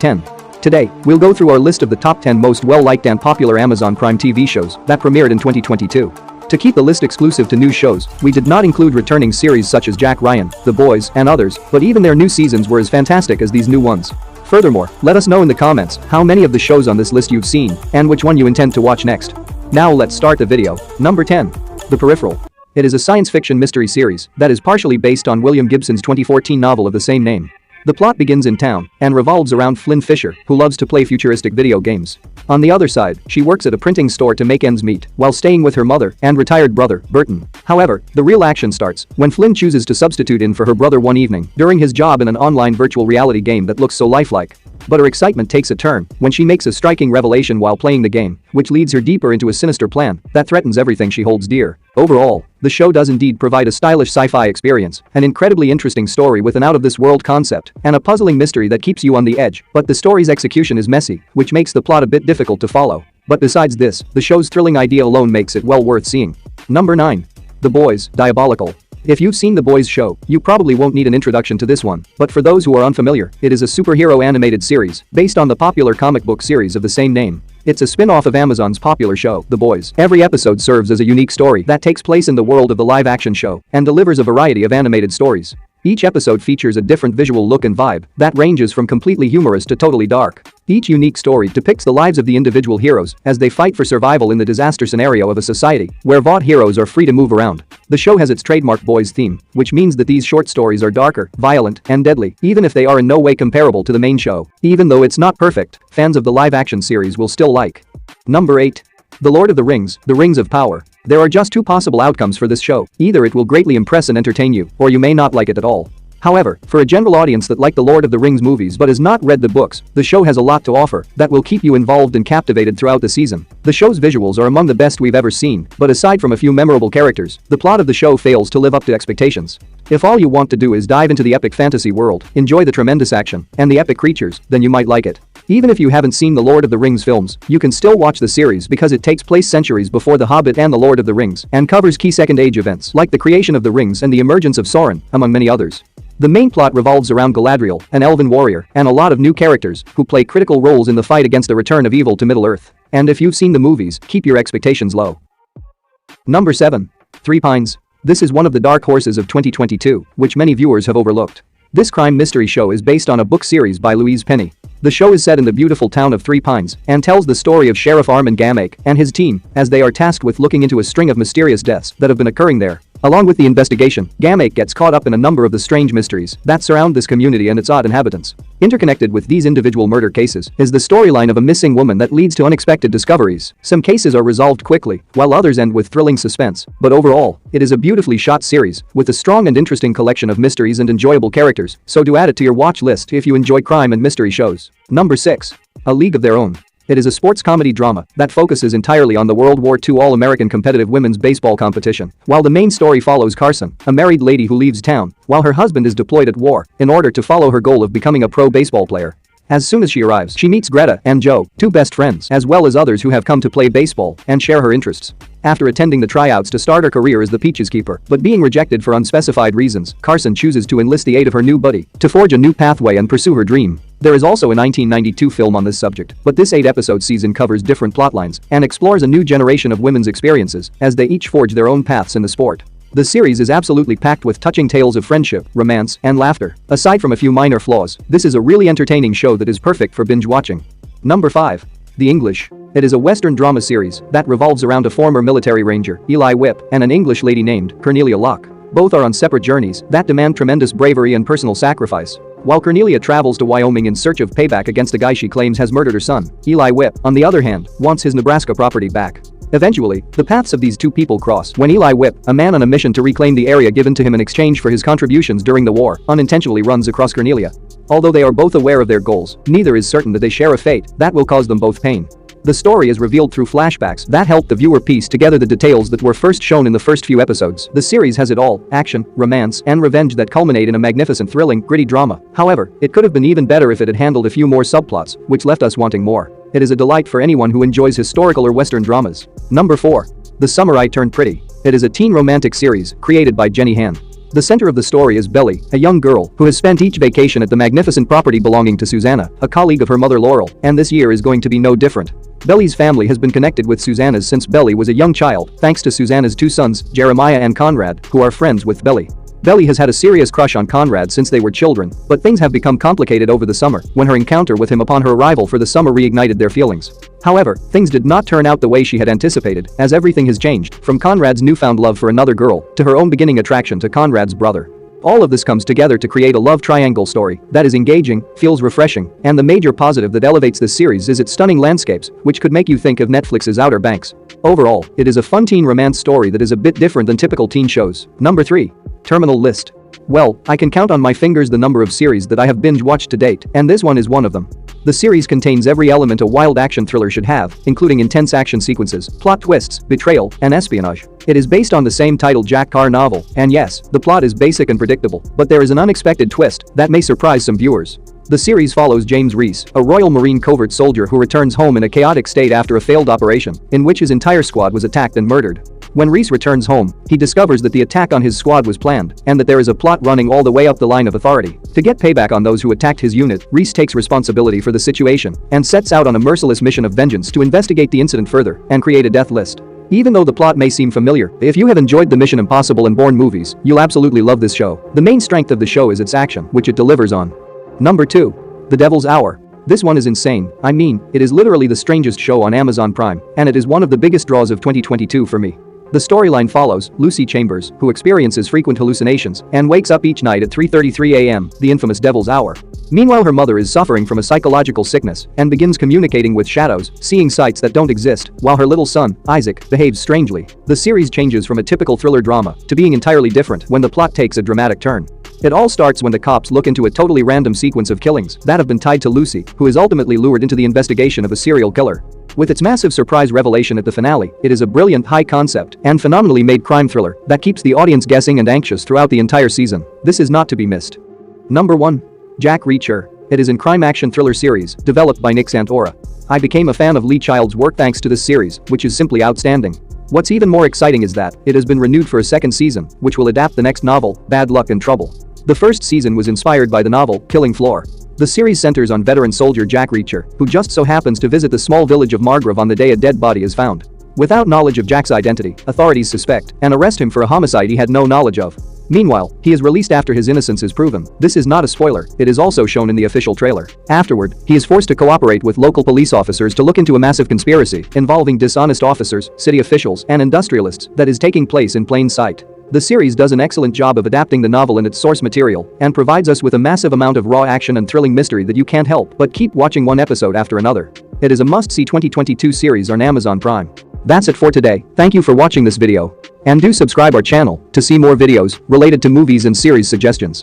10. Today, we'll go through our list of the top 10 most well-liked and popular Amazon Prime TV shows that premiered in 2022. To keep the list exclusive to new shows, we did not include returning series such as Jack Ryan, The Boys, and others, but even their new seasons were as fantastic as these new ones. Furthermore, let us know in the comments how many of the shows on this list you've seen and which one you intend to watch next. Now let's start the video. Number 10. The Peripheral. It is a science fiction mystery series that is partially based on William Gibson's 2014 novel of the same name. The plot begins in town and revolves around Flynn Fisher, who loves to play futuristic video games. On the other side, she works at a printing store to make ends meet while staying with her mother and retired brother, Burton. However, the real action starts when Flynn chooses to substitute in for her brother one evening during his job in an online virtual reality game that looks so lifelike. But her excitement takes a turn when she makes a striking revelation while playing the game, which leads her deeper into a sinister plan that threatens everything she holds dear. Overall, the show does indeed provide a stylish sci-fi experience, an incredibly interesting story with an out-of-this-world concept, and a puzzling mystery that keeps you on the edge, but the story's execution is messy, which makes the plot a bit difficult to follow. But besides this, the show's thrilling idea alone makes it well worth seeing. Number 9. The Boys, Diabolical. If you've seen The Boys show, you probably won't need an introduction to this one, but for those who are unfamiliar, it is a superhero animated series based on the popular comic book series of the same name. It's a spin-off of Amazon's popular show, The Boys. Every episode serves as a unique story that takes place in the world of the live-action show and delivers a variety of animated stories. Each episode features a different visual look and vibe that ranges from completely humorous to totally dark. Each unique story depicts the lives of the individual heroes as they fight for survival in the disaster scenario of a society where VOD heroes are free to move around. The show has its trademark boys theme, which means that these short stories are darker, violent, and deadly, even if they are in no way comparable to the main show. Even though it's not perfect, fans of the live-action series will still like. Number 8. The Lord of the Rings, The Rings of Power. There are just two possible outcomes for this show. Either it will greatly impress and entertain you, or you may not like it at all. However, for a general audience that like the Lord of the Rings movies but has not read the books, the show has a lot to offer that will keep you involved and captivated throughout the season. The show's visuals are among the best we've ever seen, but aside from a few memorable characters, the plot of the show fails to live up to expectations. If all you want to do is dive into the epic fantasy world, enjoy the tremendous action, and the epic creatures, then you might like it. Even if you haven't seen the Lord of the Rings films, you can still watch the series because it takes place centuries before The Hobbit and the Lord of the Rings and covers key Second Age events like the creation of the rings and the emergence of Sauron, among many others. The main plot revolves around Galadriel, an elven warrior, and a lot of new characters who play critical roles in the fight against the return of evil to Middle-earth. And if you've seen the movies, keep your expectations low. Number 7. Three Pines. This is one of the dark horses of 2022, which many viewers have overlooked. This crime mystery show is based on a book series by Louise Penny. The show is set in the beautiful town of Three Pines and tells the story of Sheriff Armin Gamake and his team as they are tasked with looking into a string of mysterious deaths that have been occurring there. Along with the investigation, Gamake gets caught up in a number of the strange mysteries that surround this community and its odd inhabitants. Interconnected with these individual murder cases is the storyline of a missing woman that leads to unexpected discoveries. Some cases are resolved quickly, while others end with thrilling suspense, but overall, it is a beautifully shot series with a strong and interesting collection of mysteries and enjoyable characters, so do add it to your watch list if you enjoy crime and mystery shows. Number 6. A League of Their Own. It is a sports comedy drama that focuses entirely on the World War II All-American competitive women's baseball competition, while the main story follows Carson, a married lady who leaves town while her husband is deployed at war in order to follow her goal of becoming a pro baseball player. As soon as she arrives, she meets Greta and Joe, two best friends, as well as others who have come to play baseball and share her interests. After attending the tryouts to start her career as the Peaches keeper, but being rejected for unspecified reasons, Carson chooses to enlist the aid of her new buddy to forge a new pathway and pursue her dream. There is also a 1992 film on this subject, but this 8-episode season covers different plotlines and explores a new generation of women's experiences as they each forge their own paths in the sport. The series is absolutely packed with touching tales of friendship, romance, and laughter. Aside from a few minor flaws, this is a really entertaining show that is perfect for binge watching. Number 5. The English. It is a Western drama series that revolves around a former military ranger, Eli Whip, and an English lady named Cornelia Locke. Both are on separate journeys that demand tremendous bravery and personal sacrifice. While Cornelia travels to Wyoming in search of payback against a guy she claims has murdered her son, Eli Whip, on the other hand, wants his Nebraska property back. Eventually, the paths of these two people cross when Eli Whip, a man on a mission to reclaim the area given to him in exchange for his contributions during the war, unintentionally runs across Cornelia. Although they are both aware of their goals, neither is certain that they share a fate that will cause them both pain. The story is revealed through flashbacks that help the viewer piece together the details that were first shown in the first few episodes. The series has it all: action, romance, and revenge that culminate in a magnificent, thrilling, gritty drama. However, it could have been even better if it had handled a few more subplots, which left us wanting more. It is a delight for anyone who enjoys historical or Western dramas. Number 4. The Summer I Turned Pretty. It is a teen romantic series created by Jenny Han. The center of the story is Belly, a young girl who has spent each vacation at the magnificent property belonging to Susanna, a colleague of her mother Laurel, and this year is going to be no different. Belly's family has been connected with Susanna's since Belly was a young child, thanks to Susanna's two sons, Jeremiah and Conrad, who are friends with Belly. Belly has had a serious crush on Conrad since they were children, but things have become complicated over the summer when her encounter with him upon her arrival for the summer reignited their feelings. However, things did not turn out the way she had anticipated, as everything has changed, from Conrad's newfound love for another girl to her own beginning attraction to Conrad's brother. All of this comes together to create a love triangle story that is engaging, feels refreshing, and the major positive that elevates this series is its stunning landscapes, which could make you think of Netflix's Outer Banks. Overall, it is a fun teen romance story that is a bit different than typical teen shows. Number 3. Terminal List. Well, I can count on my fingers the number of series that I have binge-watched to date, and this one is one of them. The series contains every element a wild action thriller should have, including intense action sequences, plot twists, betrayal, and espionage. It is based on the same titled Jack Carr novel, and yes, the plot is basic and predictable, but there is an unexpected twist that may surprise some viewers. The series follows James Reese, a Royal Marine covert soldier who returns home in a chaotic state after a failed operation, in which his entire squad was attacked and murdered. When Reese returns home, he discovers that the attack on his squad was planned and that there is a plot running all the way up the line of authority. To get payback on those who attacked his unit, Reese takes responsibility for the situation and sets out on a merciless mission of vengeance to investigate the incident further and create a death list. Even though the plot may seem familiar, if you have enjoyed the Mission Impossible and Bourne movies, you'll absolutely love this show. The main strength of the show is its action, which it delivers on. Number 2. The Devil's Hour. This one is insane. I mean, it is literally the strangest show on Amazon Prime, and it is one of the biggest draws of 2022 for me. The storyline follows Lucy Chambers, who experiences frequent hallucinations and wakes up each night at 3:33 a.m., the infamous Devil's Hour. Meanwhile, her mother is suffering from a psychological sickness and begins communicating with shadows, seeing sights that don't exist, while her little son, Isaac, behaves strangely. The series changes from a typical thriller drama to being entirely different when the plot takes a dramatic turn. It all starts when the cops look into a totally random sequence of killings that have been tied to Lucy, who is ultimately lured into the investigation of a serial killer. With its massive surprise revelation at the finale, it is a brilliant high-concept and phenomenally made crime thriller that keeps the audience guessing and anxious throughout the entire season. This is not to be missed. Number 1. Jack Reacher. It is a crime action thriller series developed by Nick Santora. I became a fan of Lee Child's work thanks to this series, which is simply outstanding. What's even more exciting is that it has been renewed for a second season, which will adapt the next novel, Bad Luck and Trouble. The first season was inspired by the novel, Killing Floor. The series centers on veteran soldier Jack Reacher, who just so happens to visit the small village of Margrove on the day a dead body is found. Without knowledge of Jack's identity, authorities suspect and arrest him for a homicide he had no knowledge of. Meanwhile, he is released after his innocence is proven. This is not a spoiler, it is also shown in the official trailer. Afterward, he is forced to cooperate with local police officers to look into a massive conspiracy involving dishonest officers, city officials, and industrialists that is taking place in plain sight. The series does an excellent job of adapting the novel and its source material and provides us with a massive amount of raw action and thrilling mystery that you can't help but keep watching one episode after another. It is a must-see 2022 series on Amazon Prime. That's it for today. Thank you for watching this video. And do subscribe our channel to see more videos related to movies and series suggestions.